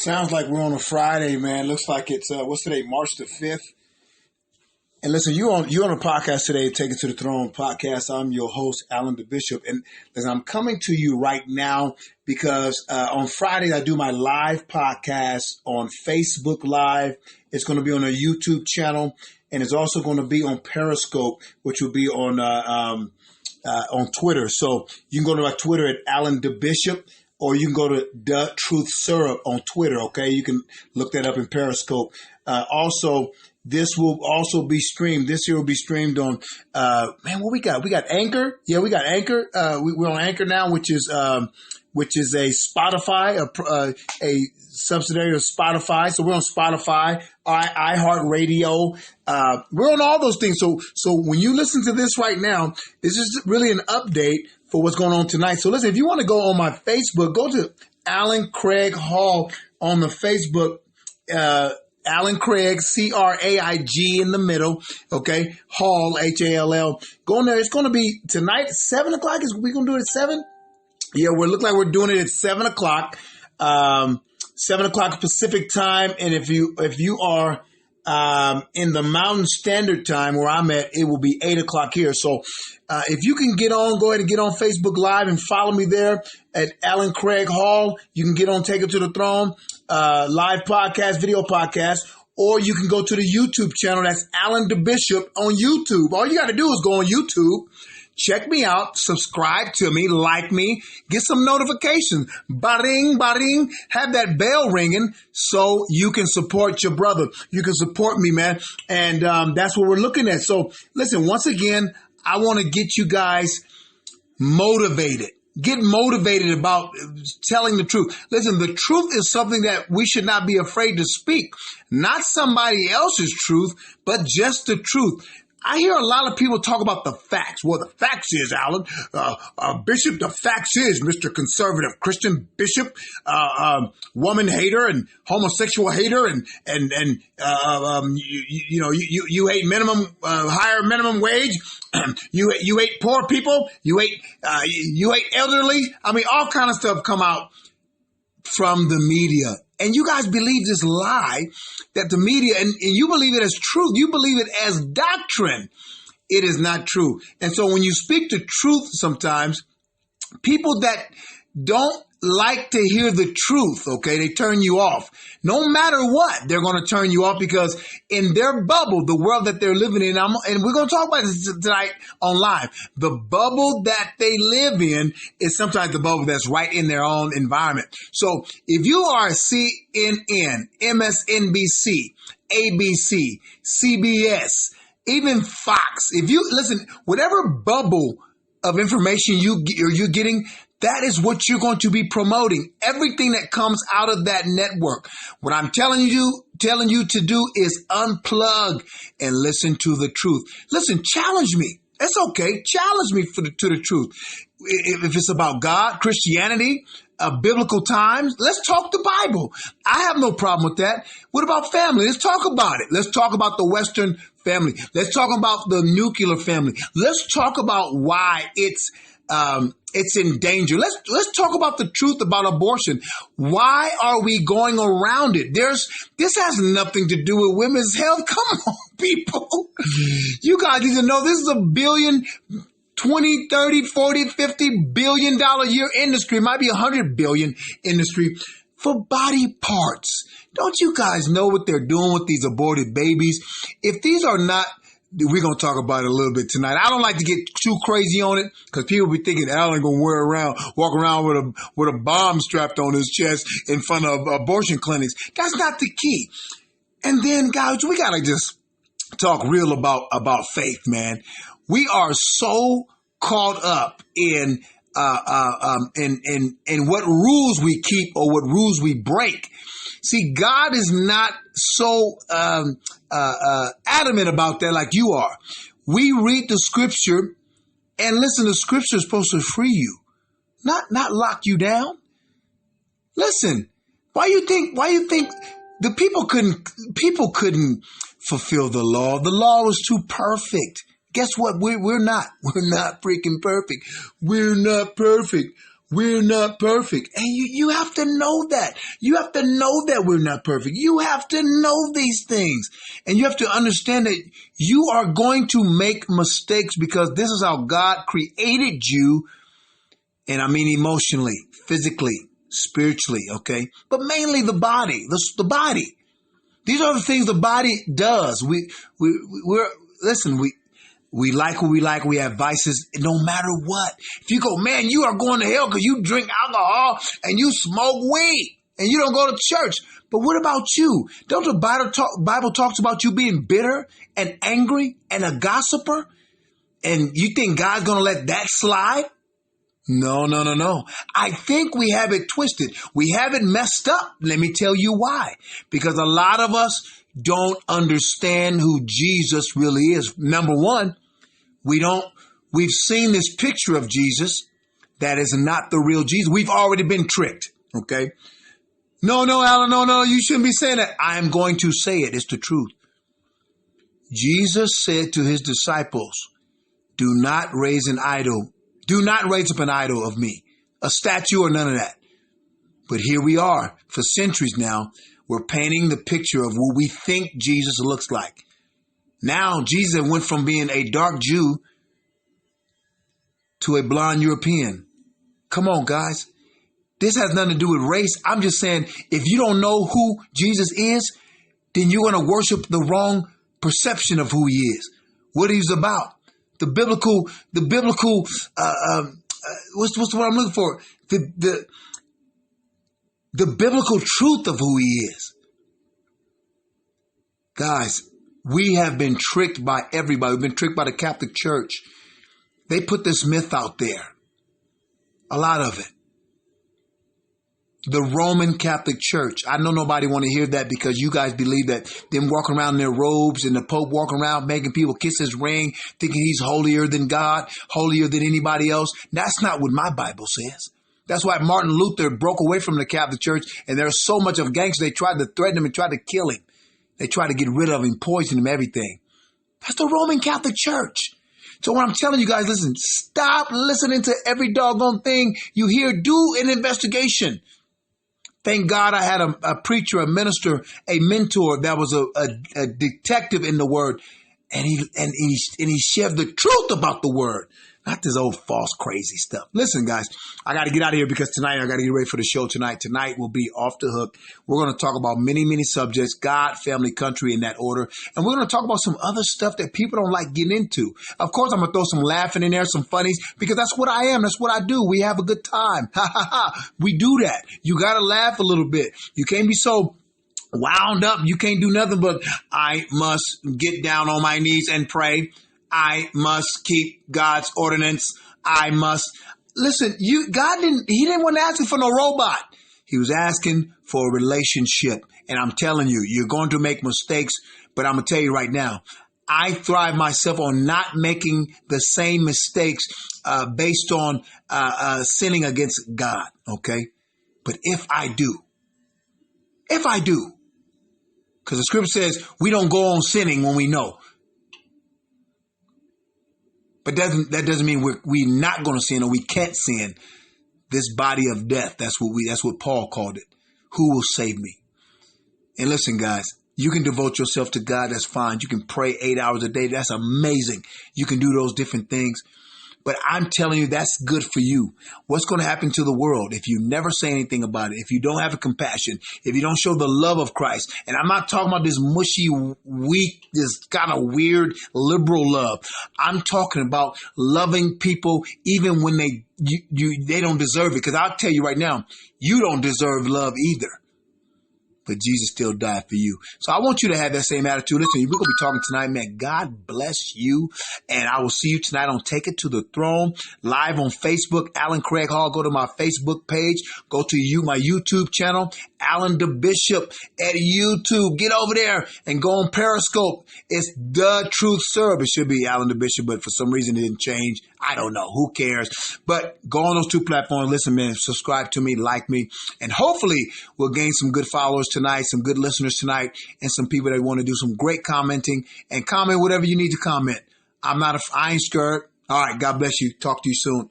Sounds like we're on a Friday, man. Looks like it's what's today, March the 5th. And listen, you on a podcast today, Take It to the Throne podcast. I'm your host, Alan the Bishop, and listen, I'm coming to you right now because on Friday I do my live podcast on Facebook Live. It's going to be on a YouTube channel, and it's also going to be on Periscope, which will be on Twitter. So you can go to my Twitter at Alan the Bishop, or you can go to The Truth Syrup on Twitter. Okay, you can look that up in Periscope. Also, this will also be streamed. This year will be streamed on, what we got? We got Anchor. Yeah, we got Anchor. We're on Anchor now, which is a Spotify, a subsidiary of Spotify. So we're on Spotify, iHeartRadio. We're on all those things. So when you listen to this right now, this is really an update for what's going on tonight. So listen, if you want to go on my Facebook, go to Alan Craig Hall on the Facebook, Alan Craig, Craig in the middle, okay? Hall, Hall. Go in there. It's going to be tonight, 7 o'clock. Is we going to do it at 7? Yeah, we look like we're doing it at 7 o'clock, 7 o'clock Pacific time. And if you are in the Mountain Standard Time where I'm at, it will be 8 o'clock here. So if you can go ahead and get on Facebook Live and follow me there at Alan Craig Hall. You can get on Take It to the Throne, live podcast, video podcast, or you can go to the YouTube channel. That's Alan the Bishop on YouTube. All you got to do is go on YouTube. Check me out, subscribe to me, like me, get some notifications. Ba-ding, ba-ding, have that bell ringing so you can support your brother. You can support me, man. And that's what we're looking at. So listen, once again, I want to get you guys motivated. Get motivated about telling the truth. Listen, the truth is something that we should not be afraid to speak. Not somebody else's truth, but just the truth. I hear a lot of people talk about the facts. Well, the facts is, Alan, Bishop, the facts is, Mr. Conservative Christian Bishop, woman hater and homosexual hater, and you hate higher minimum wage. You hate poor people. You hate elderly. I mean, all kind of stuff come out from the media. And you guys believe this lie that the media, and you believe it as truth. You believe it as doctrine. It is not true. And so when you speak the truth sometimes, people that don't like to hear the truth, okay, they turn you off. No matter what, they're going to turn you off because in their bubble, the world that they're living in, and we're going to talk about this tonight on live, the bubble that they live in is sometimes the bubble that's right in their own environment. So if you are CNN, MSNBC, ABC, CBS, even Fox, if you listen, whatever bubble of information you're getting, that is what you're going to be promoting. Everything that comes out of that network. What I'm telling you to do is unplug and listen to the truth. Listen, challenge me. It's okay. Challenge me to the truth. If it's about God, Christianity, biblical times, let's talk the Bible. I have no problem with that. What about family? Let's talk about it. Let's talk about the Western family. Let's talk about the nuclear family. Let's talk about why it's in danger. Let's talk about the truth about abortion. Why are we going around it? This has nothing to do with women's health. Come on, people. You guys need to know this is a billion, 20, 30, 40, 50 billion dollar year industry. It might be 100 billion industry for body parts. Don't you guys know what they're doing with these aborted babies? If these are not, we're going to talk about it a little bit tonight. I don't like to get too crazy on it because people be thinking Alan going to walk around with a bomb strapped on his chest in front of abortion clinics. That's not the key. And then, guys, we got to just talk real about faith, man. We are so caught up in what rules we keep or what rules we break. See, God is not so adamant about that like you are. We read the scripture, and listen, the scripture is supposed to free you, not lock you down. Listen, why you think the people couldn't fulfill the law? The law was too perfect. Guess what? We're not freaking perfect. We're not perfect. we're not perfect. And you have to know that. You have to know that we're not perfect. You have to know these things. And you have to understand that you are going to make mistakes because this is how God created you. And I mean emotionally, physically, spiritually, okay? But mainly the body, the body. These are the things the body does. We like what we like. We have vices no matter what. If you go, man, you are going to hell because you drink alcohol and you smoke weed and you don't go to church. But what about you? Don't the Bible talks about you being bitter and angry and a gossiper? And you think God's going to let that slide? No. I think we have it twisted. We have it messed up. Let me tell you why. Because a lot of us don't understand who Jesus really is. Number one, we've seen this picture of Jesus that is not the real Jesus. We've already been tricked. Okay. No, Alan, no, you shouldn't be saying that. I am going to say it. It's the truth. Jesus said to his disciples, do not raise an idol. Do not raise up an idol of me, a statue or none of that. But here we are for centuries now. We're painting the picture of what we think Jesus looks like. Now, Jesus went from being a dark Jew to a blonde European. Come on, guys. This has nothing to do with race. I'm just saying, if you don't know who Jesus is, then you're going to worship the wrong perception of who he is, what he's about. The biblical, what's the word I'm looking for? The biblical truth of who he is. Guys, we have been tricked by everybody. We've been tricked by the Catholic Church. They put this myth out there. A lot of it. The Roman Catholic Church. I know nobody want to hear that because you guys believe that them walking around in their robes and the Pope walking around making people kiss his ring, thinking he's holier than God, holier than anybody else. That's not what my Bible says. That's why Martin Luther broke away from the Catholic Church, and there's so much of gangsters, they tried to threaten him and tried to kill him. They tried to get rid of him, poison him, everything. That's the Roman Catholic Church. So what I'm telling you guys, listen, stop listening to every doggone thing you hear. Do an investigation. Thank God I had a preacher, a minister, a mentor that was a detective in the word. And he shared the truth about the word. Not this old false crazy stuff. Listen, guys, I got to get out of here because tonight I got to get ready for the show tonight. Tonight will be Off the Hook. We're going to talk about many, many subjects, God, family, country in that order. And we're going to talk about some other stuff that people don't like getting into. Of course, I'm going to throw some laughing in there, some funnies, because that's what I am. That's what I do. We have a good time. Ha, ha, ha. We do that. You got to laugh a little bit. You can't be so wound up. You can't do nothing but I must get down on my knees and pray. I must keep God's ordinance. I must listen. He didn't want to ask you for no robot. He was asking for a relationship. And I'm telling you, you're going to make mistakes. But I'm going to tell you right now, I thrive myself on not making the same mistakes based on sinning against God. Okay. But if I do, because the scripture says we don't go on sinning when we know. But that doesn't mean we're not going to sin or we can't sin. This body of death, that's what Paul called it. Who will save me? And listen, guys, you can devote yourself to God. That's fine. You can pray 8 hours a day. That's amazing. You can do those different things. But I'm telling you, that's good for you. What's going to happen to the world if you never say anything about it, if you don't have a compassion, if you don't show the love of Christ? And I'm not talking about this mushy, weak, this kind of weird liberal love. I'm talking about loving people even when they don't deserve it. Because I'll tell you right now, you don't deserve love either. But Jesus still died for you. So I want you to have that same attitude. Listen, we're going to be talking tonight, man. God bless you. And I will see you tonight on Take It to the Throne, live on Facebook, Alan Craig Hall. Go to my Facebook page. Go to my YouTube channel, Alan the Bishop at YouTube. Get over there and go on Periscope. It's The Truth Serve. It should be Alan the Bishop, but for some reason it didn't change. I don't know. Who cares? But go on those two platforms. Listen, man, subscribe to me, like me, and hopefully we'll gain some good followers tonight, some good listeners tonight, and some people that want to do some great commenting and comment whatever you need to comment. I ain't scared. All right. God bless you. Talk to you soon.